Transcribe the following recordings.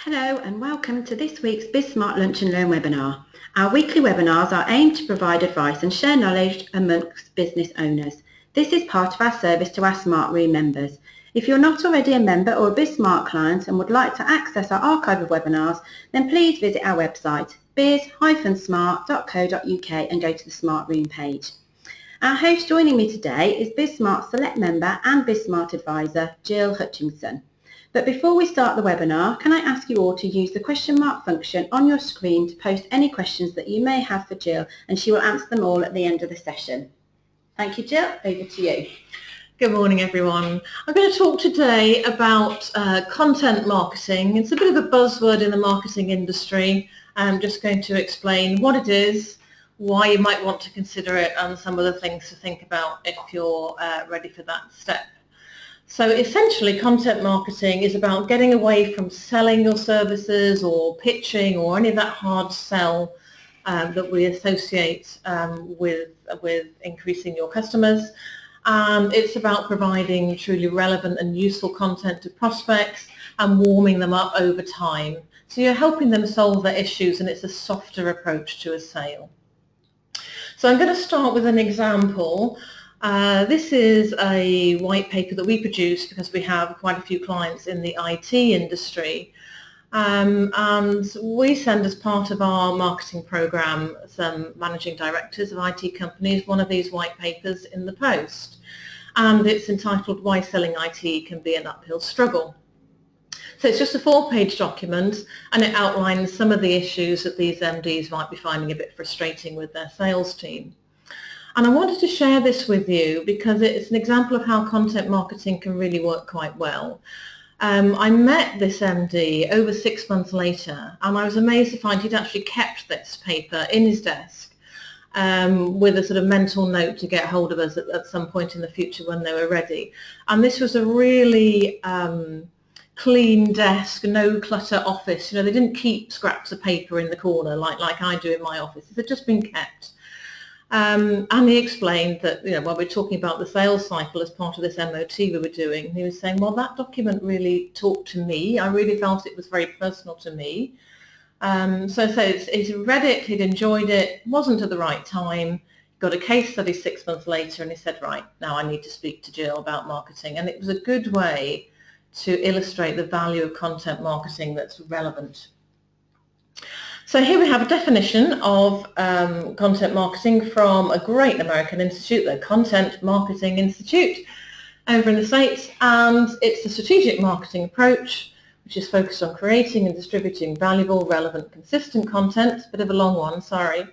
Hello and welcome to this week's BizSmart Lunch and Learn webinar. Our weekly webinars are aimed to provide advice and share knowledge amongst business owners. This is part of our service to our Smart Room members. If you're not already a member or a BizSmart client and would like to access our archive of webinars, then please visit our website biz-smart.co.uk and go to the Smart Room page. Our host joining me today is BizSmart Select Member and BizSmart Advisor, Gill Hutchinson. But before we start the webinar, can I ask you all to use the question mark function on your screen to post any questions that you may have for Gill, and she will answer them all at the end of the session. Thank you, Gill. Over to you. Good morning, everyone. I'm going to talk today about content marketing. It's a bit of a buzzword in the marketing industry. I'm just going to explain what it is, why you might want to consider it, and some of the things to think about if you're ready for that step. So essentially, content marketing is about getting away from selling your services or pitching or any of that hard sell that we associate with increasing your customers. It's about providing truly relevant and useful content to prospects and warming them up over time. So you're helping them solve their issues, and it's a softer approach to a sale. So I'm going to start with an example. This is a white paper that we produce because we have quite a few clients in the IT industry. And we send as part of our marketing program some managing directors of IT companies one of these white papers in the post. And it's entitled Why Selling IT Can Be an Uphill Struggle. So it's just a 4-page document, and it outlines some of the issues that these MDs might be finding a bit frustrating with their sales team. And I wanted to share this with you because it's an example of how content marketing can really work quite well. I met this MD over 6 months later, and I was amazed to find he'd actually kept this paper in his desk with a sort of mental note to get hold of us at some point in the future when they were ready. And this was a really clean desk, no clutter office. You know, they didn't keep scraps of paper in the corner like I do in my office. It had just been kept. And he explained that, you know, while we're talking about the sales cycle as part of this MOT we were doing, he was saying, well, that document really talked to me. I really felt it was very personal to me. So he'd read it, he'd enjoyed it, wasn't at the right time, got a case study 6 months later, and he said, right, now I need to speak to Gill about marketing. And it was a good way to illustrate the value of content marketing that's relevant. So here we have a definition of content marketing from a great American institute, the Content Marketing Institute over in the States, and it's a strategic marketing approach which is focused on creating and distributing valuable, relevant, consistent content, bit of a long one, sorry,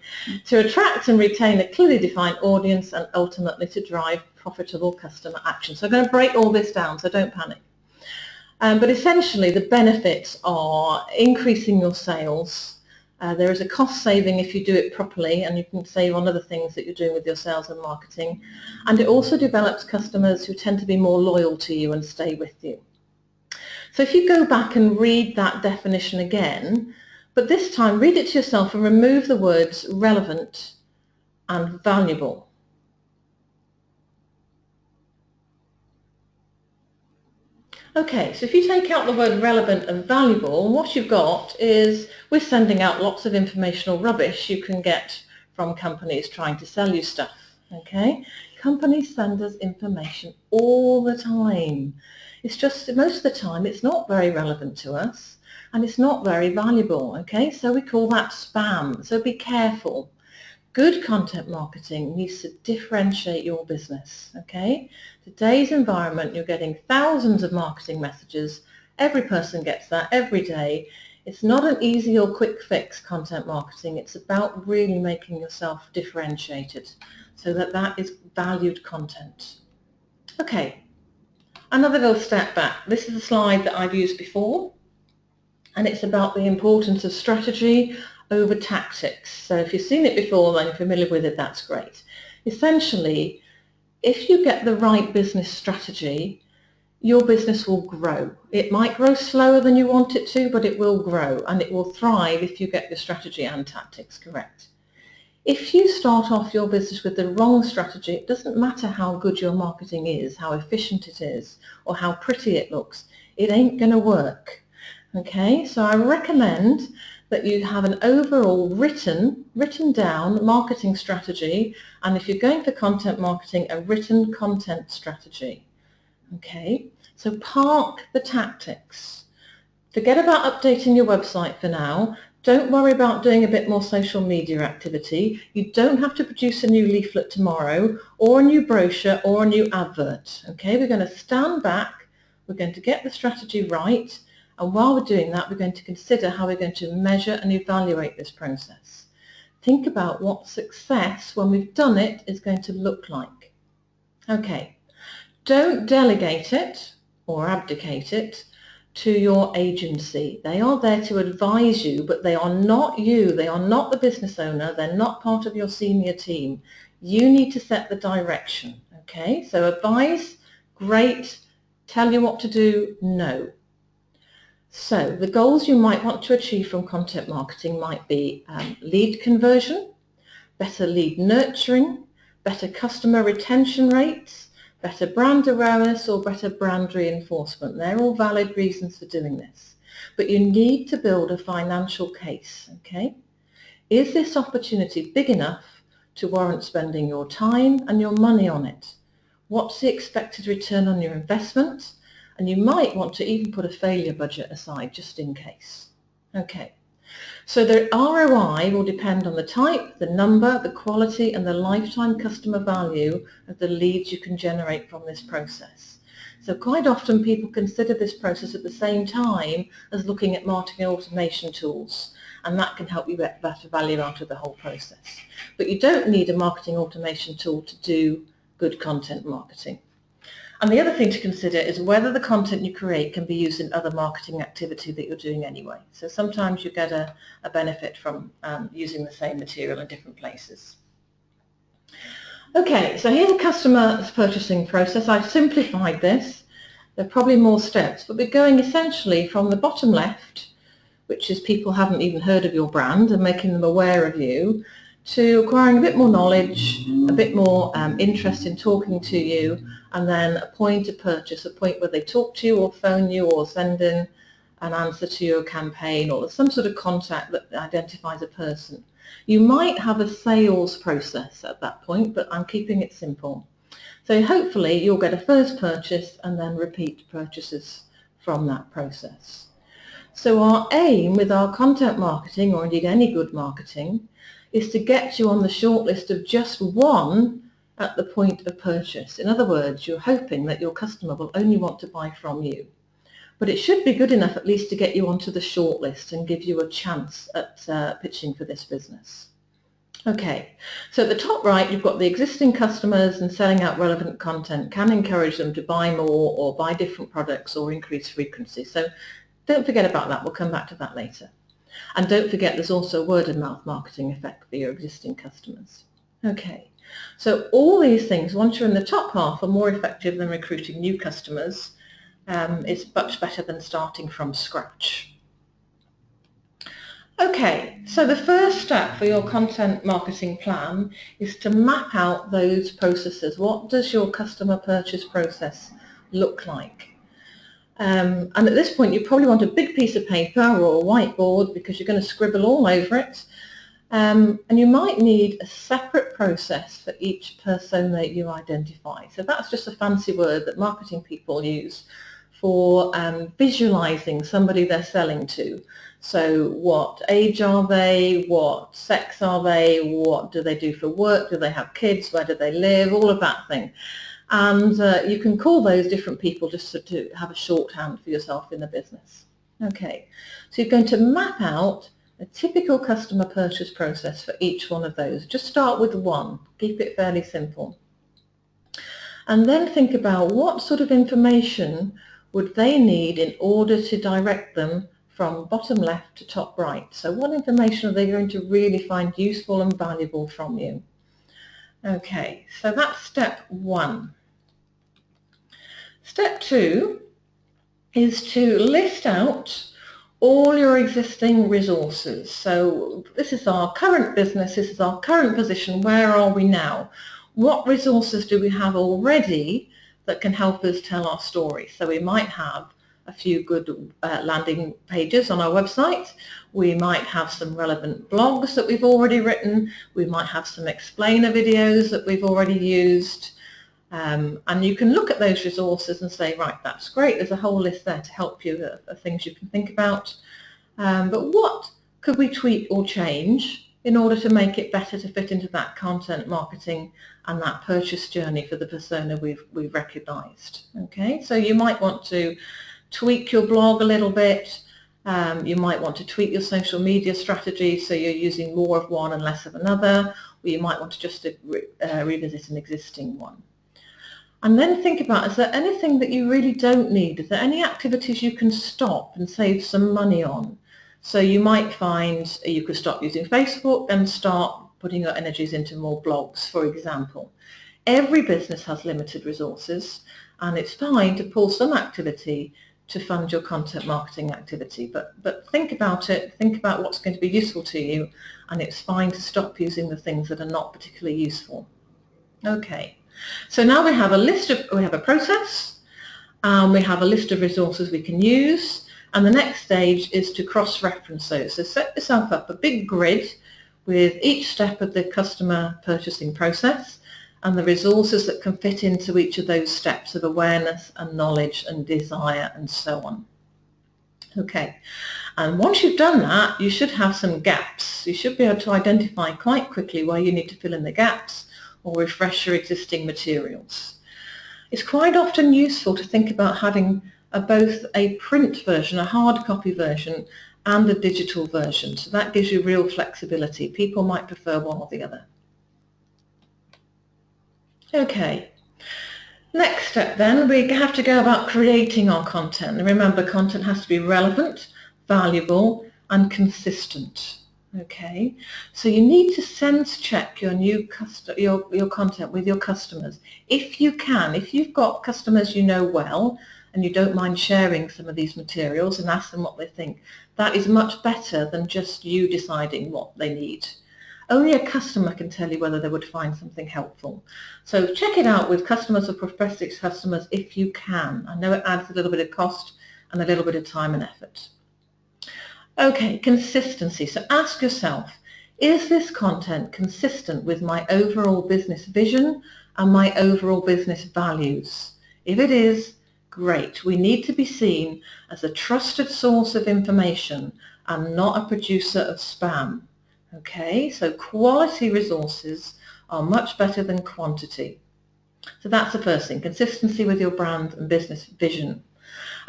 to attract and retain a clearly defined audience and ultimately to drive profitable customer action. So I'm going to break all this down, so don't panic. But essentially the benefits are increasing your sales. There is a cost saving if you do it properly, and you can save on other things that you're doing with your sales and marketing. And it also develops customers who tend to be more loyal to you and stay with you. So if you go back and read that definition again, but this time read it to yourself and remove the words relevant and valuable. Okay, so if you take out the word relevant and valuable, what you've got is we're sending out lots of informational rubbish you can get from companies trying to sell you stuff, okay? Companies send us information all the time. It's just most of the time it's not very relevant to us and it's not very valuable, okay? So we call that spam, so be careful. Good content marketing needs to differentiate your business, okay? Today's environment, you're getting thousands of marketing messages. Every person gets that every day. It's not an easy or quick fix, content marketing. It's about really making yourself differentiated so that that is valued content. Okay, another little step back. This is a slide that I've used before, and it's about the importance of strategy over tactics. So if you've seen it before and you're familiar with it, that's great. Essentially, if you get the right business strategy, your business will grow. It might grow slower than you want it to, but it will grow, and it will thrive if you get your strategy and tactics correct. If you start off your business with the wrong strategy, it doesn't matter how good your marketing is, how efficient it is, or how pretty it looks, it ain't going to work. Okay, so I recommend that you have an overall written down marketing strategy, and if you're going for content marketing, a written content strategy. Okay, so park the tactics. Forget about updating your website for now. Don't worry about doing a bit more social media activity. You don't have to produce a new leaflet tomorrow, or a new brochure, or a new advert. Okay, we're going to stand back, we're going to get the strategy right, and while we're doing that, we're going to consider how we're going to measure and evaluate this process. Think about what success, when we've done it, is going to look like. Okay, don't delegate it or abdicate it to your agency. They are there to advise you, but they are not you. They are not the business owner. They're not part of your senior team. You need to set the direction. Okay, so advise, great. Tell you what to do, no. So the goals you might want to achieve from content marketing might be lead conversion, better lead nurturing, better customer retention rates, better brand awareness, or better brand reinforcement. They're all valid reasons for doing this. But you need to build a financial case, okay? Is this opportunity big enough to warrant spending your time and your money on it? What's the expected return on your investment? And you might want to even put a failure budget aside just in case. Okay. So the ROI will depend on the type, the number, the quality, and the lifetime customer value of the leads you can generate from this process. So quite often people consider this process at the same time as looking at marketing automation tools, and that can help you get better value out of the whole process. But you don't need a marketing automation tool to do good content marketing. And the other thing to consider is whether the content you create can be used in other marketing activity that you're doing anyway. So sometimes you get a benefit from using the same material in different places. Okay, so here's a customer's purchasing process. I've simplified this. There are probably more steps, but we're going essentially from the bottom left, which is people haven't even heard of your brand and making them aware of you, to acquiring a bit more knowledge, a bit more interest in talking to you, and then a point of purchase, a point where they talk to you or phone you or send in an answer to your campaign, or some sort of contact that identifies a person. You might have a sales process at that point, but I'm keeping it simple. So hopefully you'll get a first purchase and then repeat purchases from that process. So our aim with our content marketing, or indeed any good marketing, is to get you on the shortlist of just one at the point of purchase. In other words, you're hoping that your customer will only want to buy from you. But it should be good enough at least to get you onto the shortlist and give you a chance at pitching for this business. Okay, so at the top right you've got the existing customers, and selling out relevant content can encourage them to buy more or buy different products or increase frequency. So don't forget about that, we'll come back to that later. And don't forget there's also a word of mouth marketing effect for your existing customers. Okay, so all these things, once you're in the top half, are more effective than recruiting new customers. It's much better than starting from scratch. Okay, so the first step for your content marketing plan is to map out those processes. What does your customer purchase process look like? And at this point you probably want a big piece of paper or a whiteboard, because you're going to scribble all over it. And you might need a separate process for each persona you identify. So that's just a fancy word that marketing people use for visualizing somebody they're selling to. So what age are they, what sex are they, what do they do for work, do they have kids, where do they live, all of that thing. And you can call those different people just to have a shorthand for yourself in the business. Okay, so you're going to map out a typical customer purchase process for each one of those. Just start with one, keep it fairly simple. And then think about what sort of information would they need in order to direct them from bottom left to top right. So what information are they going to really find useful and valuable from you? Okay, so that's step one. Step two is to list out all your existing resources. So this is our current business, this is our current position, where are we now? What resources do we have already that can help us tell our story? So we might have a few good landing pages on our website. We might have some relevant blogs that we've already written. We might have some explainer videos that we've already used. And you can look at those resources and say, right, that's great. There's a whole list there to help you of things you can think about. But what could we tweak or change in order to make it better to fit into that content marketing and that purchase journey for the persona we've recognized? Okay, so you might want to tweak your blog a little bit. You might want to tweak your social media strategy so you're using more of one and less of another, or you might want to just revisit an existing one. And then think about, is there anything that you really don't need? Is there any activities you can stop and save some money on? So you might find you could stop using Facebook and start putting your energies into more blogs, for example. Every business has limited resources, and it's fine to pull some activity to fund your content marketing activity. But think about it, think about what's going to be useful to you, and it's fine to stop using the things that are not particularly useful. Okay. So now we have a process, we have a list of resources we can use, and the next stage is to cross-reference those. So set yourself up a big grid with each step of the customer purchasing process and the resources that can fit into each of those steps of awareness and knowledge and desire and so on. Okay, and once you've done that, you should have some gaps. You should be able to identify quite quickly where you need to fill in the gaps or refresh your existing materials. It's quite often useful to think about having both a print version, a hard copy version, and a digital version. So that gives you real flexibility. People might prefer one or the other. Okay, next step then, we have to go about creating our content. And remember, content has to be relevant, valuable, and consistent. Okay, so you need to sense check your your content with your customers. If you can, if you've got customers you know well and you don't mind sharing some of these materials and ask them what they think, that is much better than just you deciding what they need. Only a customer can tell you whether they would find something helpful. So check it out with customers or prospective customers if you can. I know it adds a little bit of cost and a little bit of time and effort. Okay, consistency. So ask yourself, is this content consistent with my overall business vision and my overall business values? If it is, great. We need to be seen as a trusted source of information and not a producer of spam. Okay, so quality resources are much better than quantity. So that's the first thing, consistency with your brand and business vision.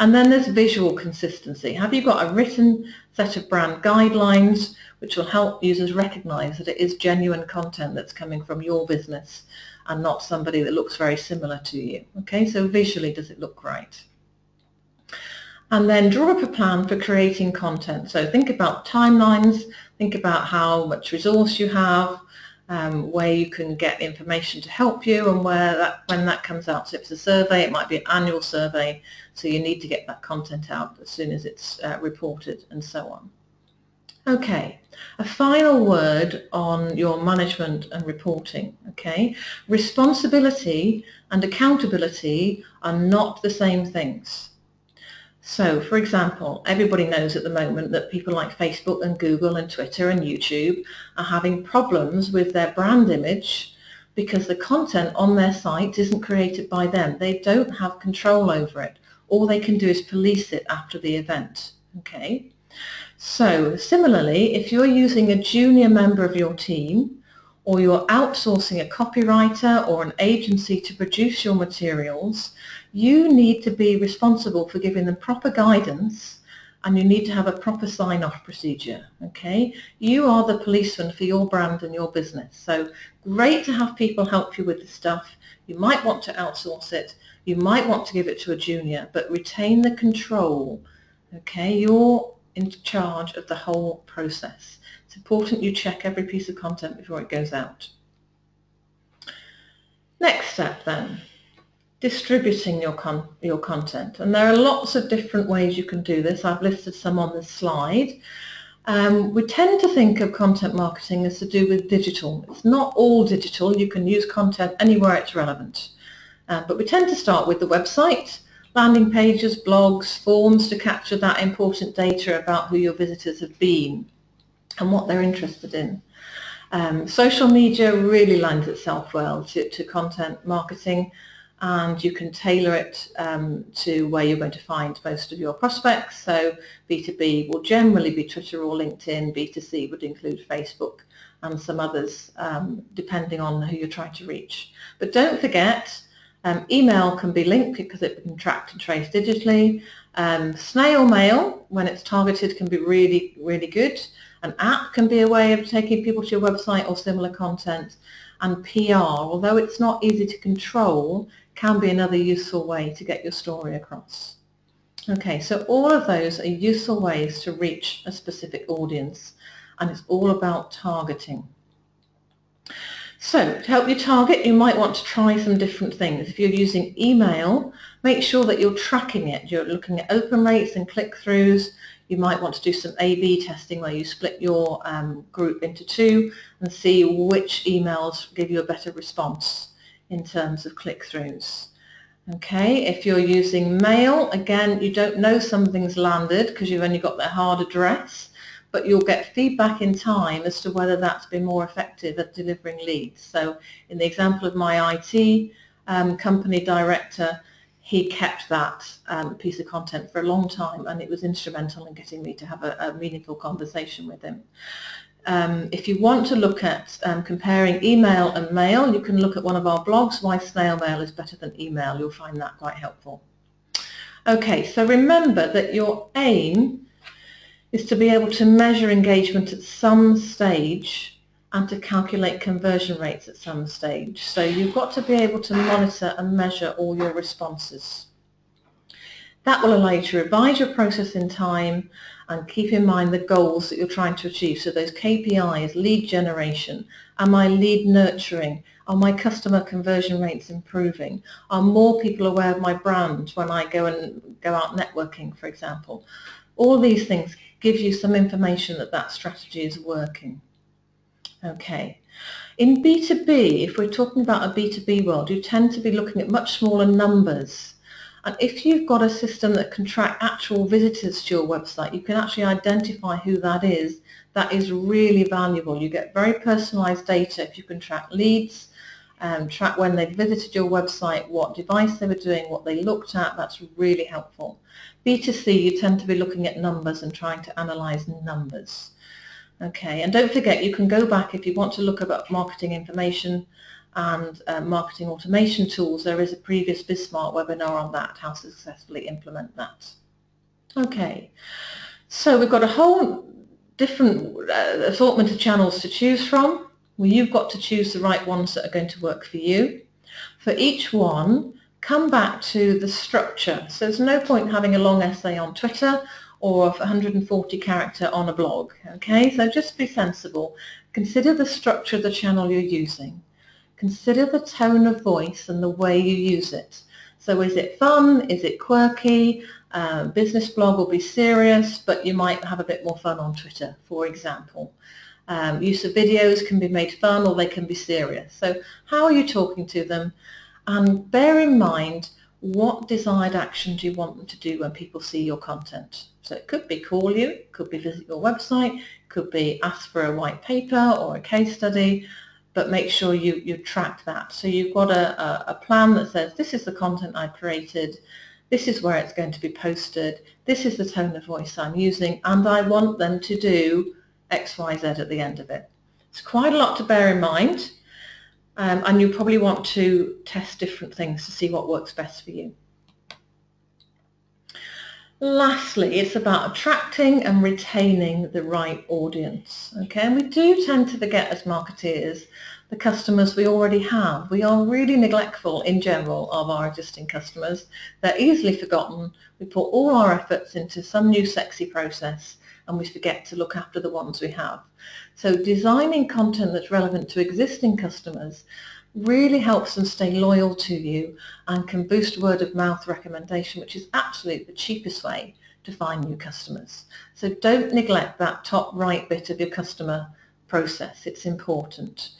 And then there's visual consistency. Have you got a written set of brand guidelines which will help users recognize that it is genuine content that's coming from your business and not somebody that looks very similar to you? Okay, so visually, does it look right? And then draw up a plan for creating content. So think about timelines, think about how much resource you have, where you can get information to help you, and when that comes out. So if it's a survey, it might be an annual survey, so you need to get that content out as soon as it's reported and so on. Okay, a final word on your management and reporting. Okay, responsibility and accountability are not the same things. So, for example, everybody knows at the moment that people like Facebook and Google and Twitter and YouTube are having problems with their brand image because the content on their site isn't created by them. They don't have control over it. All they can do is police it after the event. Okay? So, similarly, if you're using a junior member of your team, or you're outsourcing a copywriter or an agency to produce your materials, you need to be responsible for giving them proper guidance, and you need to have a proper sign-off procedure. Okay? You are the policeman for your brand and your business. So great to have people help you with this stuff. You might want to outsource it. You might want to give it to a junior, but retain the control. Okay? You're in charge of the whole process. It's important you check every piece of content before it goes out. Next step then, distributing your content. And there are lots of different ways you can do this. I've listed some on this slide. We tend to think of content marketing as to do with digital. It's not all digital. You can use content anywhere it's relevant. But we tend to start with the website, landing pages, blogs, forms to capture that important data about who your visitors have been and what they're interested in. Social media really lends itself well to content marketing, and you can tailor it to where you're going to find most of your prospects. So B2B will generally be Twitter or LinkedIn, B2C would include Facebook and some others depending on who you're trying to reach. But don't forget, email can be linked because it can track and trace digitally. Snail mail, when it's targeted, can be really, really good. An app can be a way of taking people to your website or similar content. And PR, although it's not easy to control, can be another useful way to get your story across. Okay, so all of those are useful ways to reach a specific audience, and it's all about targeting. So to help you target, you might want to try some different things. If you're using email, make sure that you're tracking it. You're looking at open rates and click-throughs. You might want to do some A/B testing where you split your group into two and see which emails give you a better response in terms of click-throughs. Okay, if you're using mail, again, you don't know something's landed because you've only got their hard address, but you'll get feedback in time as to whether that's been more effective at delivering leads. So in the example of my IT company director, he kept that piece of content for a long time, and it was instrumental in getting me to have a meaningful conversation with him. If you want to look at comparing email and mail, you can look at one of our blogs, Why Snail Mail is Better Than Email. You'll find that quite helpful. Okay, so remember that your aim is to be able to measure engagement at some stage and to calculate conversion rates at some stage. So you've got to be able to monitor and measure all your responses. That will allow you to revise your process in time and keep in mind the goals that you're trying to achieve. So those KPIs, lead generation, am I lead nurturing? Are my customer conversion rates improving? Are more people aware of my brand when I go out networking, for example? All these things give you some information that that strategy is working. Okay. In B2B, if we're talking about a B2B world, you tend to be looking at much smaller numbers. And if you've got a system that can track actual visitors to your website, you can actually identify who that is. That is really valuable. You get very personalized data if you can track leads, track when they visited your website, what device they were doing, what they looked at. That's really helpful. B2C, you tend to be looking at numbers and trying to analyze numbers. Okay, and don't forget, you can go back if you want to look about marketing information and marketing automation tools. There is a previous BizSmart webinar on that, how to successfully implement that. Okay, so we've got a whole different assortment of channels to choose from. Well, you've got to choose the right ones that are going to work for you. For each one, come back to the structure. So there's no point having a long essay on Twitter or 140 character on a blog. Okay, so just be sensible. Consider the structure of the channel you're using. Consider the tone of voice and the way you use it. So is it fun? Is it quirky? Business blog will be serious, but you might have a bit more fun on Twitter, for example. Use of videos can be made fun or they can be serious. So how are you talking to them? And bear in mind, what desired action do you want them to do when people see your content? So it could be call you, it could be visit your website, it could be ask for a white paper or a case study, but make sure you track that. So you've got a plan that says, this is the content I've created, this is where it's going to be posted, this is the tone of voice I'm using, and I want them to do X, Y, Z at the end of it. It's quite a lot to bear in mind. And you probably want to test different things to see what works best for you. Lastly, it's about attracting and retaining the right audience. Okay, and we do tend to forget as marketeers the customers we already have. We are really neglectful in general of our existing customers. They're easily forgotten. We put all our efforts into some new sexy process and we forget to look after the ones we have. So designing content that's relevant to existing customers really helps them stay loyal to you and can boost word of mouth recommendation, which is absolutely the cheapest way to find new customers. So don't neglect that top right bit of your customer process. It's important.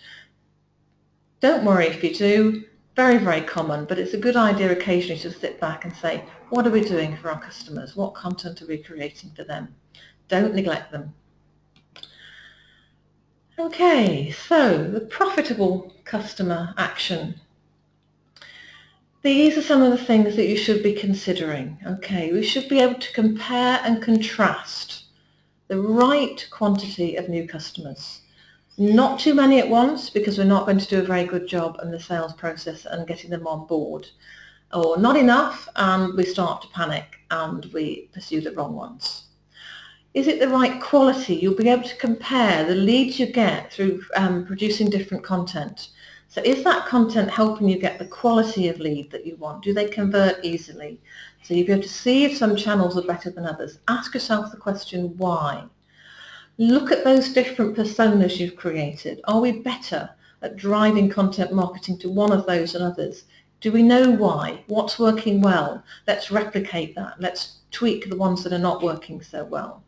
Don't worry if you do. Very, very common, but it's a good idea occasionally to sit back and say, what are we doing for our customers? What content are we creating for them? Don't neglect them. Okay, so the profitable customer action. These are some of the things that you should be considering. Okay, we should be able to compare and contrast the right quantity of new customers. Not too many at once, because we're not going to do a very good job in the sales process and getting them on board. Or not enough and we start to panic and we pursue the wrong ones. Is it the right quality? You'll be able to compare the leads you get through producing different content. So is that content helping you get the quality of lead that you want? Do they convert easily? So you'll be able to see if some channels are better than others. Ask yourself the question, why? Look at those different personas you've created. Are we better at driving content marketing to one of those than others? Do we know why? What's working well? Let's replicate that. Let's tweak the ones that are not working so well.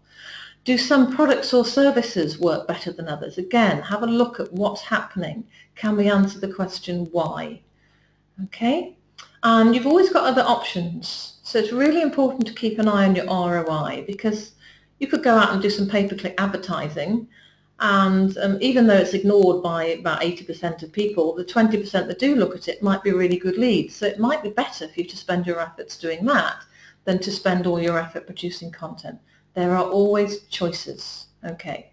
Do some products or services work better than others? Again, have a look at what's happening. Can we answer the question why? Okay? And you've always got other options. So it's really important to keep an eye on your ROI, because you could go out and do some pay-per-click advertising, and even though it's ignored by about 80% of people, the 20% that do look at it might be really good leads. So it might be better for you to spend your efforts doing that than to spend all your effort producing content. There are always choices. Okay.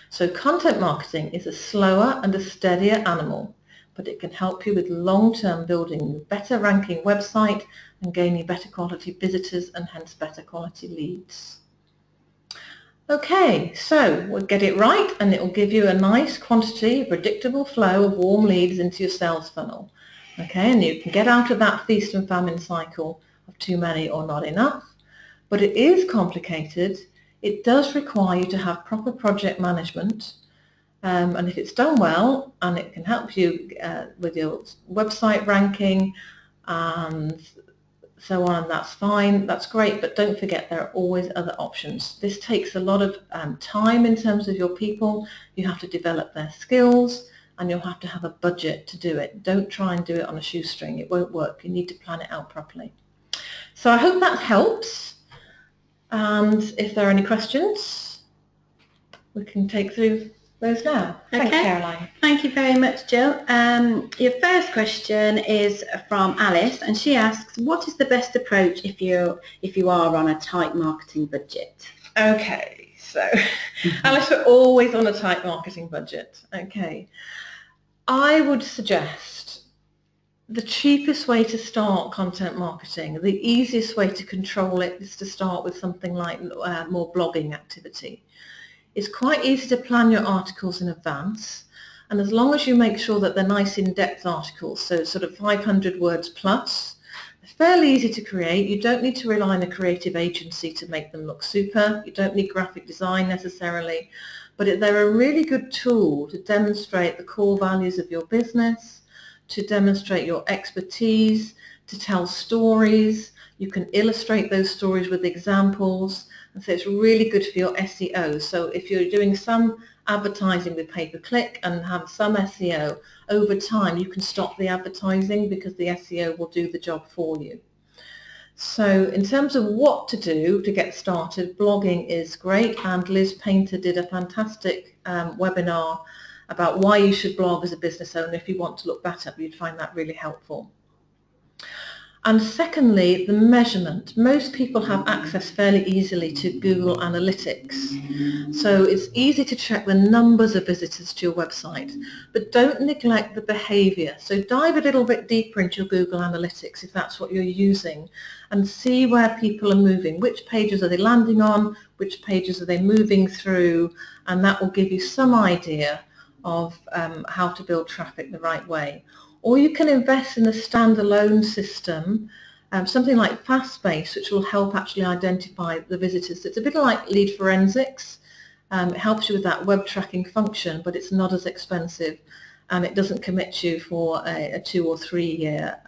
So content marketing is a slower and a steadier animal, but it can help you with long-term building a better ranking website and gaining better quality visitors and hence better quality leads. Okay, so we'll get it right and it will give you a nice quantity, a predictable flow of warm leads into your sales funnel. Okay, and you can get out of that feast and famine cycle of too many or not enough. But it is complicated. It does require you to have proper project management, and if it's done well and it can help you with your website ranking and so on, that's fine, that's great, but don't forget there are always other options. This takes a lot of time in terms of your people. You have to develop their skills and you'll have to have a budget to do it. Don't try and do it on a shoestring. It won't work. You need to plan it out properly. So I hope that helps. And if there are any questions, we can take through those now. Okay. Thanks, Caroline. Thank you very much, Jill. Your first question is from Alice, and she asks, what is the best approach if you are on a tight marketing budget? Okay, so Alice, we're always on a tight marketing budget. Okay, I would suggest the cheapest way to start content marketing, the easiest way to control it, is to start with something like more blogging activity. It's quite easy to plan your articles in advance, and as long as you make sure that they're nice in-depth articles, so sort of 500 words plus, they're fairly easy to create. You don't need to rely on a creative agency to make them look super. You don't need graphic design necessarily, but they're a really good tool to demonstrate the core values of your business, to demonstrate your expertise, to tell stories. You can illustrate those stories with examples, and so it's really good for your SEO. So if you're doing some advertising with pay-per-click and have some SEO, over time you can stop the advertising because the SEO will do the job for you. So in terms of what to do to get started, blogging is great, and Liz Painter did a fantastic webinar about why you should blog as a business owner. If you want to look that up, you'd find that really helpful. And secondly, the measurement. Most people have access fairly easily to Google Analytics. So it's easy to check the numbers of visitors to your website, but don't neglect the behavior. So dive a little bit deeper into your Google Analytics if that's what you're using, and see where people are moving. Which pages are they landing on? Which pages are they moving through? And that will give you some idea of how to build traffic the right way. Or you can invest in a standalone system, something like FastSpace, which will help actually identify the visitors. It's a bit like lead forensics. It helps you with that web tracking function, but it's not as expensive, and it doesn't commit you for a 2 or 3 year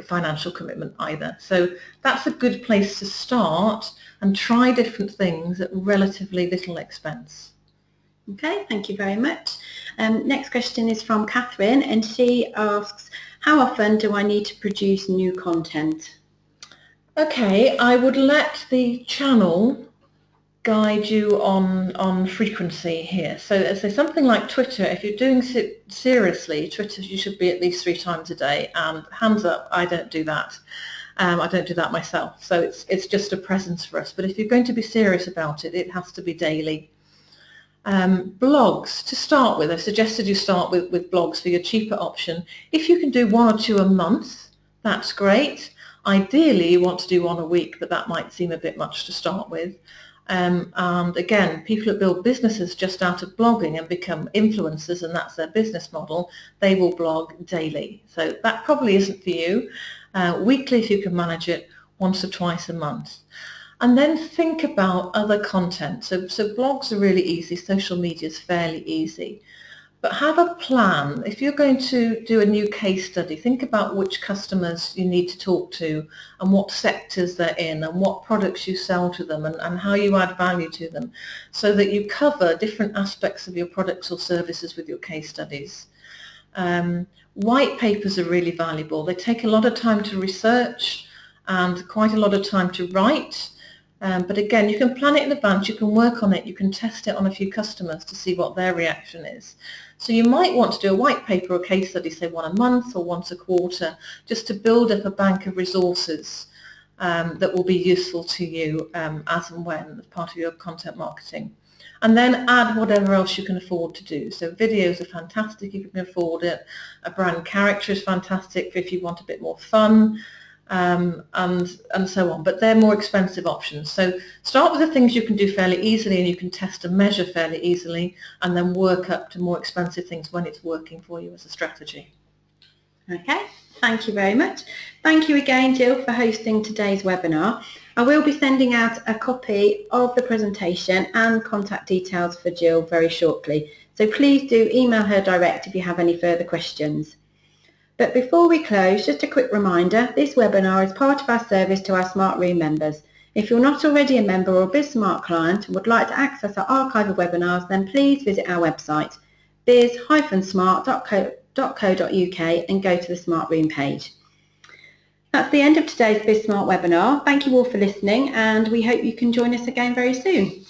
financial commitment either. So that's a good place to start and try different things at relatively little expense. Okay, thank you very much. Next question is from Catherine, and she asks, How often do I need to produce new content? Okay, I would let the channel guide you on frequency here. So something like Twitter, if you're doing it seriously, Twitter, you should be at least 3 times a day, and hands up, I don't do that. I don't do that myself, so it's just a presence for us. But if you're going to be serious about it, it has to be daily. Blogs, to start with, I suggested you start with blogs for your cheaper option. If you can do 1 or 2 a month, that's great. Ideally, you want to do 1 a week, but that might seem a bit much to start with. And again, people that build businesses just out of blogging and become influencers, and that's their business model, they will blog daily. So that probably isn't for you. Weekly, if you can manage it, 1 or 2 a month. And then think about other content. So blogs are really easy, social media is fairly easy. But have a plan. If you're going to do a new case study, think about which customers you need to talk to and what sectors they're in and what products you sell to them and how you add value to them, so that you cover different aspects of your products or services with your case studies. White papers are really valuable. They take a lot of time to research and quite a lot of time to write. But again, you can plan it in advance, you can work on it, you can test it on a few customers to see what their reaction is. So you might want to do a white paper or case study, say 1 a month or once a quarter, just to build up a bank of resources that will be useful to you as and when as part of your content marketing. And then add whatever else you can afford to do. So videos are fantastic if you can afford it. A brand character is fantastic if you want a bit more fun. And so on, but they're more expensive options. So start with the things you can do fairly easily and you can test and measure fairly easily, and then work up to more expensive things when it's working for you as a strategy. Okay, thank you very much. Thank you again, Jill, for hosting today's webinar. I will be sending out a copy of the presentation and contact details for Jill very shortly, so please do email her direct if you have any further questions. But before we close, just a quick reminder, this webinar is part of our service to our Smart Room members. If you're not already a member or BizSmart client and would like to access our archive of webinars, then please visit our website, biz-smart.co.uk, and go to the Smart Room page. That's the end of today's BizSmart webinar. Thank you all for listening, and we hope you can join us again very soon.